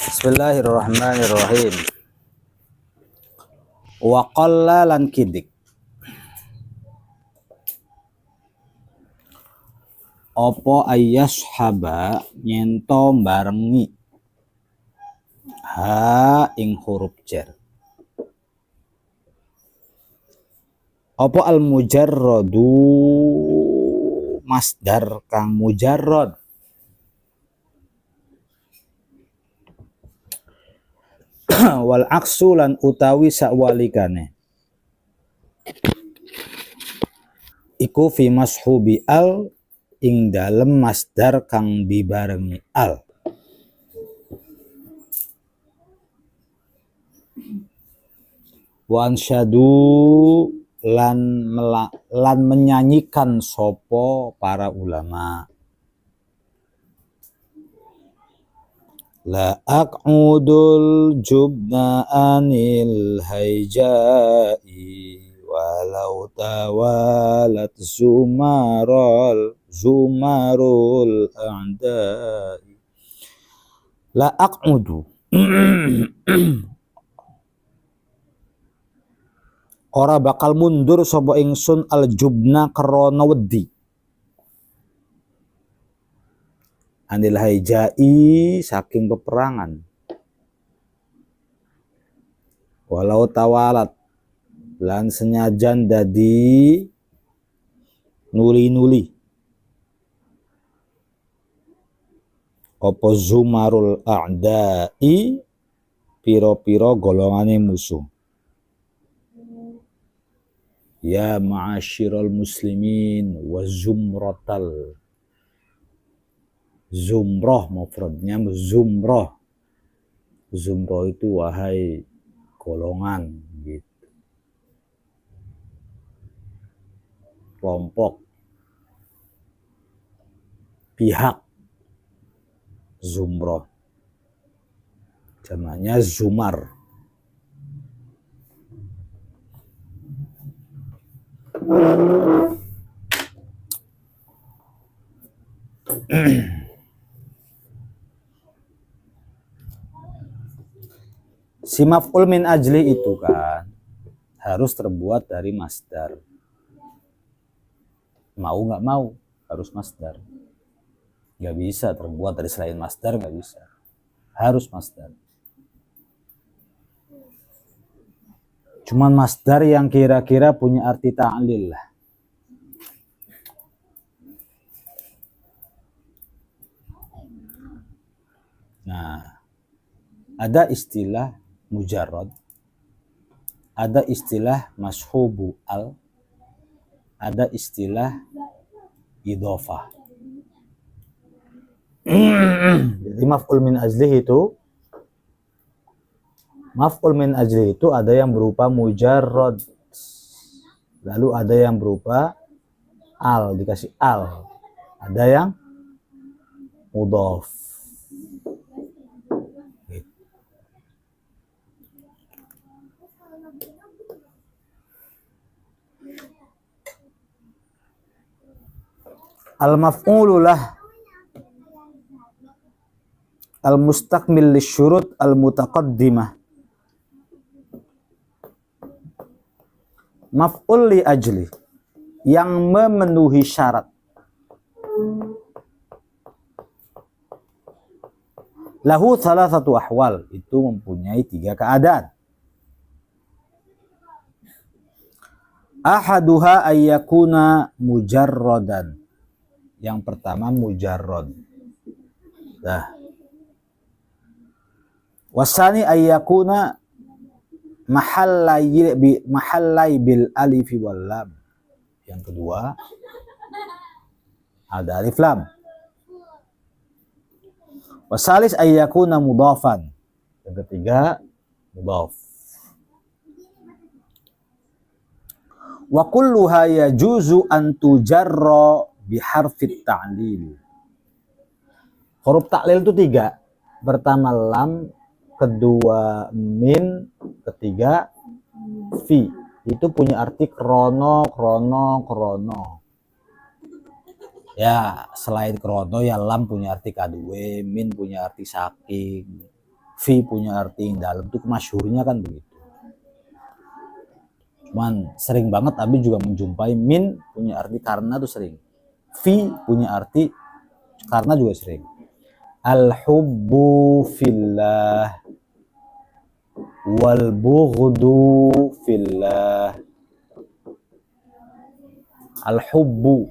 Bismillahirrahmanirrahim. Wa qalla lan kidik. Opo ayyashhaba nyento barengi ha ing huruf jar. Opo al mujarradu masdar kang mujarrad. Wal aksu lan utawi sakwalikane iku fi mashubi al ing dalem masdar kang dibarengi al. Wa ansyadu lan menyanyikan sopo para ulama. La aq'udul jubna anil haijai walau tawalat zumarul a'dai. La aq'udu ora bakal mundur sapa ingsun al jubna krana wedi anil haijai saking peperangan walau tawalat lan senyajan dadi nuli-nuli apa zumarul a'dai piro-piro golongane musuh. Ya ma'asyiral muslimin wa zumratal. Zumroh mufradnya zumroh. Zumroh itu wahai golongan gitu. Kelompok. Pihak. Zumroh. Jamaknya zumar. Si maf'ul min ajli itu kan harus terbuat dari masdar. Mau nggak mau harus masdar. Nggak bisa terbuat dari selain masdar, nggak bisa. Harus masdar. Cuman masdar yang kira-kira punya arti ta'lil lah. Nah, ada istilah mujarrad, ada istilah mashubu al, ada istilah idhofah. Jadi maf'ul min ajlih itu ada yang berupa mujarrad, lalu ada yang berupa al, dikasih al, ada yang mudhaf. Al-maf'ulu lah al-mustakmil lisyurut al-mutaqaddimah. Maf'ul li ajli yang memenuhi syarat. Lahu thalathatu ahwal, itu mempunyai 3 keadaan. Ahaduha ayyakuna mujarradan. Yang pertama mujarrad. Nah. Wasani ayyakuna mahallai bil alif wal lam. Yang kedua ada alif lam. Wasalis ayyakuna mudhafan. Yang ketiga mudhaf. Wa kulluha yajuzu an tujarra biharfit ta'lil. Huruf ta'lil itu 3. Pertama lam, kedua min, ketiga fi. Itu punya arti krono. Ya, selain krono ya lam punya arti kadue, min punya arti saking. fi punya arti yang dalam, itu masyhurnya kan begitu. Cuman sering banget Abi juga menjumpai min punya arti karena tuh sering. Fi punya arti karena juga sering. Al-hubbu fillah wal bughdu fillah. Al-hubbu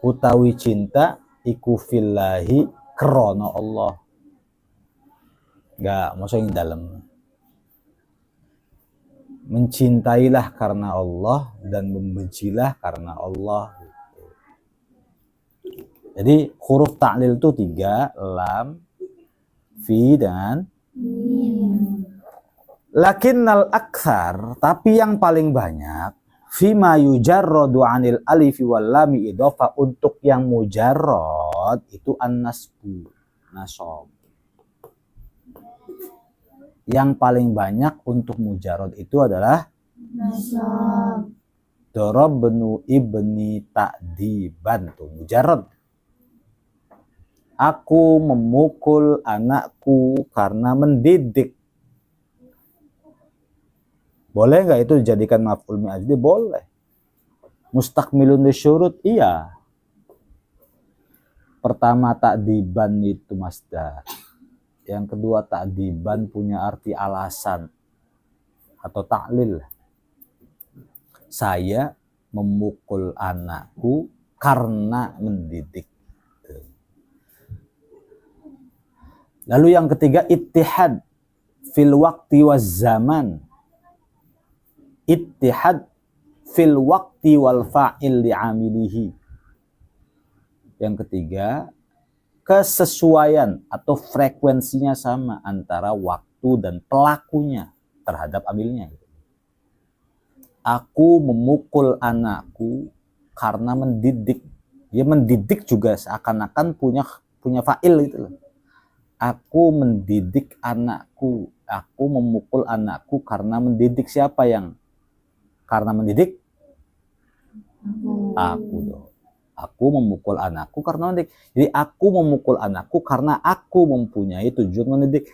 utawi cinta iku fillahi krana Allah. Enggak, maksudnya dalam. Mencintailah karena Allah dan membencilah karena Allah. Jadi huruf ta'lil itu 3, lam, fi dan lakinnal aktsar, tapi yang paling banyak fima yujarradu anil alifi wal lami idhofa, untuk yang mujarrad itu an-nasbu, nasab. Yang paling banyak untuk mujarrad itu adalah nasab. Darabnu ibni ta'diban, tuh mujarrad. Aku memukul anakku karena mendidik. Boleh nggak itu dijadikan maf'ul min ajli? Boleh. Mustakmilun lisyurut, iya. Pertama ta'diban itu masdar. Yang kedua ta'diban punya arti alasan atau ta'lil. Saya memukul anakku karena mendidik. Lalu yang ketiga ittihad fil waqti waz zaman. Ittihad fil waqti wal fa'il li'amilihi. Yang ketiga, kesesuaian atau frekuensinya sama antara waktu dan pelakunya terhadap amilnya. Aku memukul anakku karena mendidik. Dia mendidik juga seakan-akan punya fa'il gitu loh. Aku mendidik anakku. Aku memukul anakku karena mendidik. Siapa yang karena mendidik? Aku dong. Aku memukul anakku karena mendidik. Jadi aku memukul anakku karena aku mempunyai tujuan mendidik.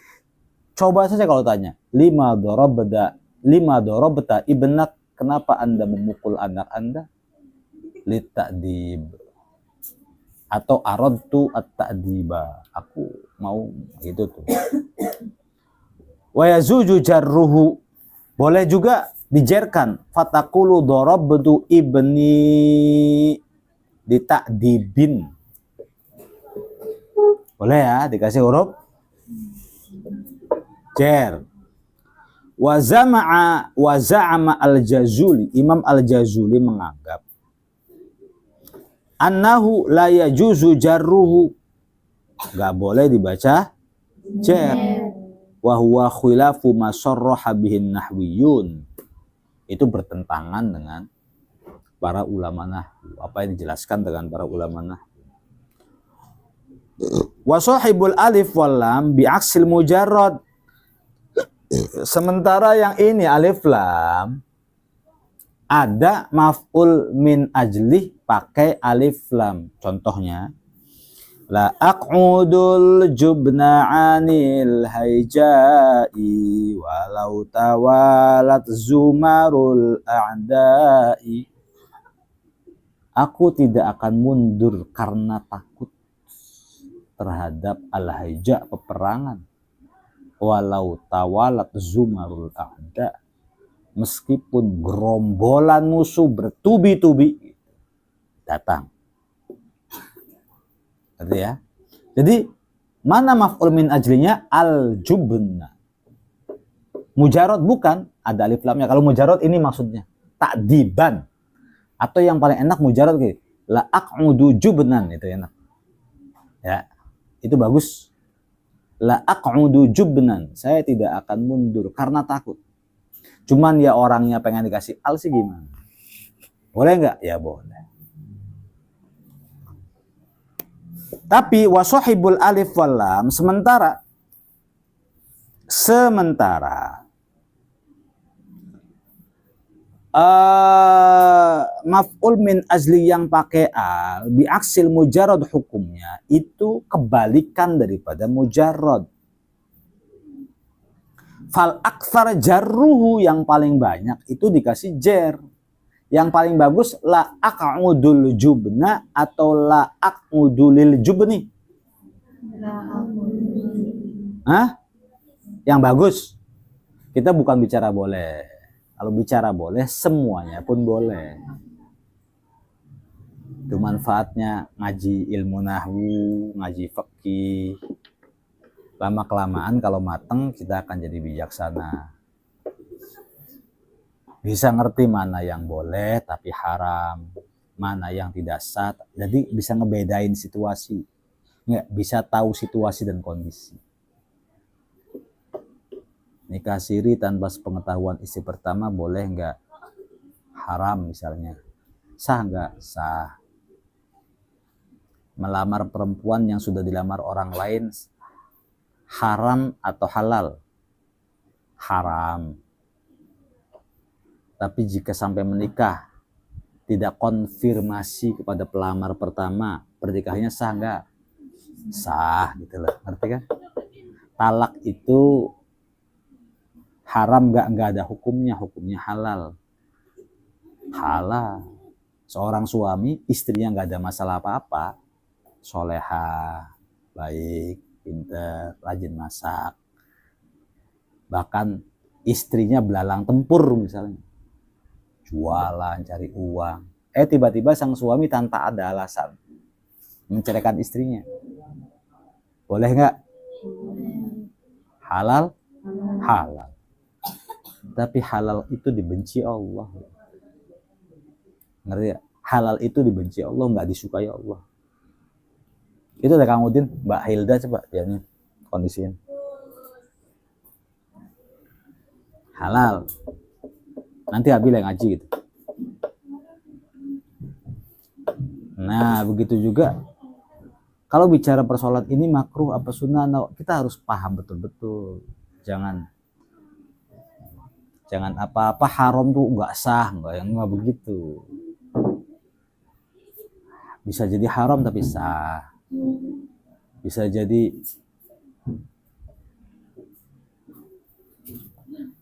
Coba saja kalau tanya, lima darabta ibnak, kenapa Anda memukul anak Anda? Lita'dib. Atau aradtu at-ta'diba. Aku mau gitu tuh. Wa yazuju jarruhu. Boleh juga dijerkan. Fatakulu darabtu ibni dita'dibin. Boleh ya, dikasih huruf jer. Wa za'ama al-Jazuli. Imam al-Jazuli menganggap annahu la yajuzu jarruhu, nggak boleh dibaca jer. Wa huwa khilafu ma sarraha bihin nahwiyun. Itu bertentangan dengan para ulama nahwu. Apa yang dijelaskan dengan para ulama nahwu. Wa sahibul alif wal lam bi'aksil mujarrad. Sementara yang ini alif lam ada maf'ul min ajlih pakai alif lam. Contohnya, la aq'udul jubna 'anil haijai walau tawalat zumarul a'dai. Aku tidak akan mundur karena takut terhadap al-haija, peperangan. Walau tawalat zumarul a'da, meskipun gerombolan musuh bertubi-tubi datang. Gitu ya. Jadi mana maf'ul min ajlinya? Al-jubna. Mujarrad bukan, ada alif lamnya. Kalau mujarrad ini maksudnya ta'diban. Atau yang paling enak mujarrad kayak la aq'udu jubnan, itu enak. Ya. Itu bagus. La aq'udu jubnan. Saya tidak akan mundur karena takut. Cuman ya orangnya pengen dikasih al sih gimana? Boleh nggak? Ya boleh. Tapi wasahibul alif wal lam sementara Maf'ul min ajli yang pakai al biaksil mujarrad hukumnya itu kebalikan daripada mujarrad. Fal aktsar jarruhu yang paling banyak itu dikasih jer. Yang paling bagus la aq'udul jubna atau la aq'udulil jubni. Hah? Yang bagus. Kita bukan bicara boleh. Kalau bicara boleh, semuanya pun boleh. Itu manfaatnya ngaji ilmu nahwu, ngaji fikih. Lama-kelamaan kalau mateng, kita akan jadi bijaksana. Bisa ngerti mana yang boleh tapi haram, mana yang tidak sah. Jadi bisa ngebedain situasi. Nggak bisa tahu situasi dan kondisi. Nikah siri tanpa sepengetahuan istri pertama boleh nggak? Haram misalnya. Sah nggak? Sah. Melamar perempuan yang sudah dilamar orang lain haram atau halal? Haram. Tapi jika sampai menikah tidak konfirmasi kepada pelamar pertama, pernikahannya sah nggak? Sah gitu loh, ngerti kan? Talak itu haram nggak ada hukumnya, hukumnya halal. Halal. Seorang suami istrinya nggak ada masalah apa-apa, soleha, baik, pinter, rajin masak, bahkan istrinya belalang tempur misalnya, jualan cari uang, tiba-tiba sang suami tanpa ada alasan menceraikan istrinya, boleh nggak? Halal? Halal. Tapi halal itu dibenci Allah. Ngerti ya? Halal itu dibenci Allah, nggak disukai Allah. Itu ada Kang Udin, Mbak Hilda coba ya nih kondisiin. Halal. Nanti Abi yang ngaji gitu. Nah, begitu juga kalau bicara persoalan ini makruh apa sunnah, kita harus paham betul-betul. Jangan apa-apa haram tuh nggak sah, nggak begitu. Bisa jadi haram tapi sah. Bisa jadi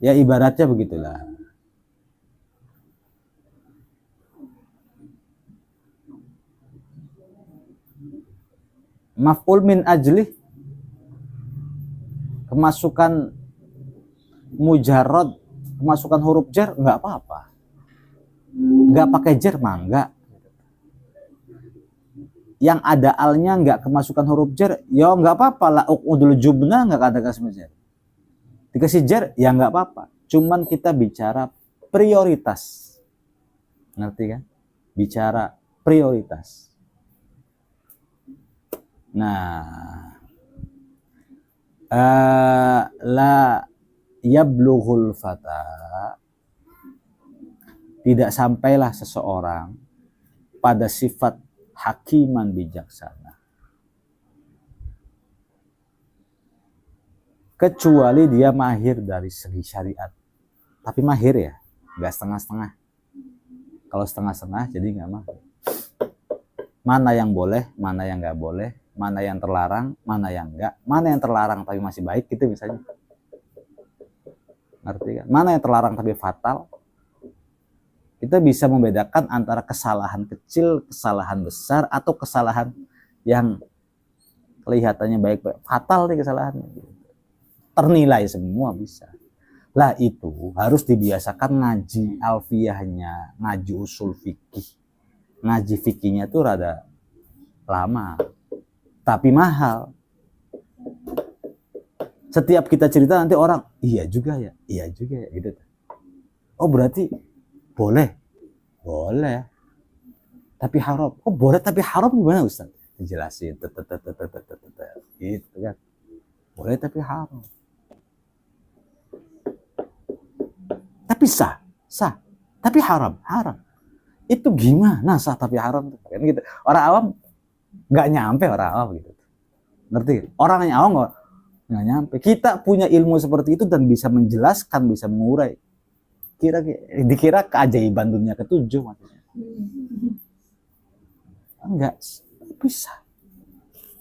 ya ibaratnya begitulah. Maf'ul min ajli kemasukan mujarrad, kemasukan huruf jar nggak apa-apa, nggak pakai jar mah nggak. Yang ada alnya nggak kemasukan huruf jar ya nggak apa-apa, la uqudul jubna nggak ada kasih jar, dikasih jar ya nggak apa-apa. Cuman kita bicara prioritas, ngerti kan? Bicara prioritas. Nah, la yablughul fata, tidak sampailah seseorang pada sifat hakiman bijaksana kecuali dia mahir dari segi syariat. Tapi mahir ya, nggak setengah-setengah. Kalau setengah-setengah jadi nggak mahir. Mana yang boleh, mana yang nggak boleh, mana yang terlarang, mana yang enggak, mana yang terlarang tapi masih baik gitu misalnya. Ngerti kan? Mana yang terlarang tapi fatal. Kita bisa membedakan antara kesalahan kecil, kesalahan besar, atau kesalahan yang kelihatannya baik-baik. Fatal nih kesalahannya. Ternilai semua bisa. Lah itu harus dibiasakan ngaji alfiyahnya, ngaji usul fikih. Ngaji fikihnya tuh rada lama, tapi mahal. Setiap kita cerita nanti orang, iya juga ya gitu. Oh berarti boleh, tapi haram. Oh boleh tapi haram gimana Ustaz? Dijelasin, gitu kan. Boleh tapi haram. Tapi sah, tapi haram. Itu gimana sah tapi haram? Kan gitu. Orang awam nggak nyampe gitu. Ngerti? Orang yang awam nggak nyampe. Kita punya ilmu seperti itu dan bisa menjelaskan, bisa mengurai. dikira keajaiban dunia ketujuh maksudnya. Enggak bisa.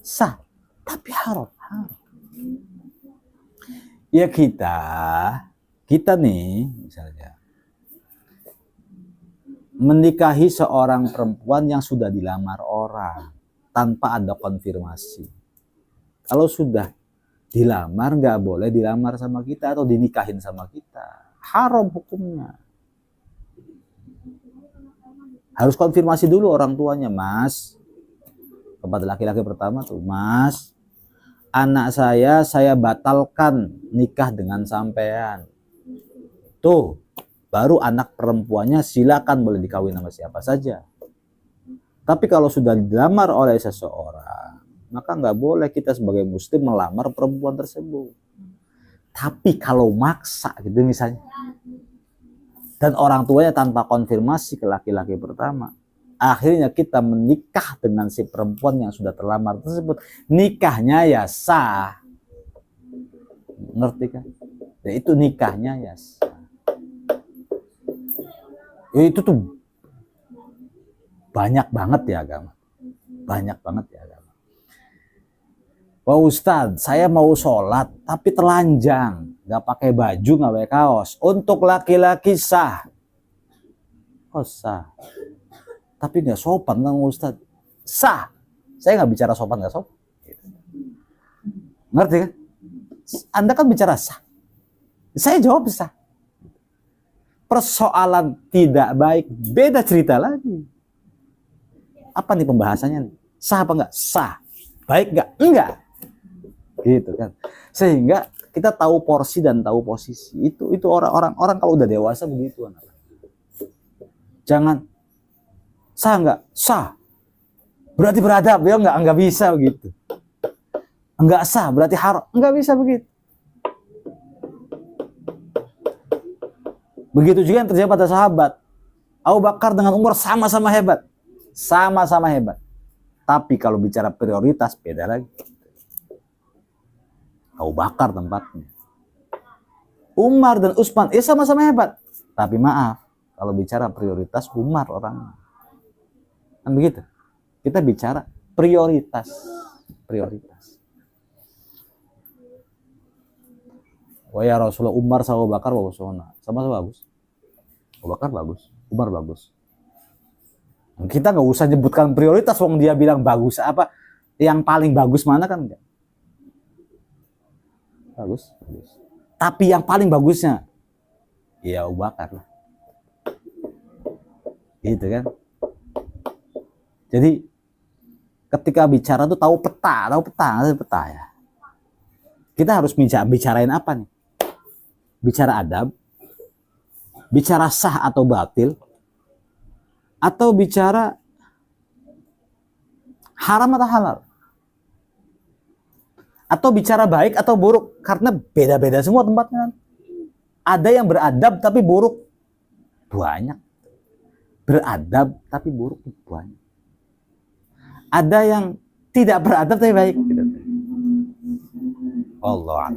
Sah, tapi haram. Ya kita nih misalnya menikahi seorang perempuan yang sudah dilamar orang tanpa ada konfirmasi. Kalau sudah dilamar, nggak boleh dilamar sama kita atau dinikahin sama kita. Haram hukumnya. Harus konfirmasi dulu orang tuanya, Mas. Kepada laki-laki pertama tuh, Mas, anak saya batalkan nikah dengan sampean. Tuh, baru anak perempuannya silakan boleh dikawin sama siapa saja. Tapi kalau sudah dilamar oleh seseorang, maka nggak boleh kita sebagai muslim melamar perempuan tersebut. Tapi kalau maksa gitu misalnya, dan orang tuanya tanpa konfirmasi ke laki-laki pertama, akhirnya kita menikah dengan si perempuan yang sudah terlamar tersebut, nikahnya ya sah. Ngerti kan? Ya, itu nikahnya ya sah. Itu tuh banyak banget ya agama. Banyak banget ya agama. Wah Ustadz, saya mau sholat tapi telanjang, nggak pakai baju, nggak pakai kaos. Untuk laki-laki sah. Oh sah. Tapi nggak sopan kan Ustadz? Sah. Saya nggak bicara sopan nggak sopan. Ngerti kan? Anda kan bicara sah. Saya jawab sah. Persoalan tidak baik, beda cerita lagi. Apa nih pembahasannya? Sah apa enggak? Sah. Baik enggak? Enggak. Gitu kan. Sehingga kita tahu porsi dan tahu posisi. Itu orang kalau udah dewasa begitu anak. Jangan sah enggak? Sah. Berarti beradab, ya enggak bisa begitu. Enggak sah berarti haram. Enggak bisa begitu. Begitu juga yang terjadi pada sahabat. Abu Bakar dengan Umar sama-sama hebat. Sama-sama hebat. Tapi kalau bicara prioritas beda lagi. Abu Bakar tempatnya. Umar dan Utsman sama-sama hebat. Tapi maaf, kalau bicara prioritas Umar orangnya. Kan begitu. Kita bicara prioritas. Prioritas. Wah ya Rasulullah, Umar sama Abu Bakar bagus. Sama-sama bagus. Abu Bakar bagus, Umar bagus. Kita nggak usah nyebutkan prioritas, wong dia bilang bagus apa, yang paling bagus mana kan enggak. Bagus. Tapi yang paling bagusnya, ya Abu Bakar lah. Gitu kan. Jadi ketika bicara tuh tahu peta ya. Kita harus bicarain apa nih? Bicara adab, bicara sah atau batil, atau bicara haram atau halal, atau bicara baik atau buruk, karena beda-beda semua tempatnya. Ada yang beradab tapi buruk banyak, beradab tapi buruk banyak. Ada yang tidak beradab tapi baik. Allah.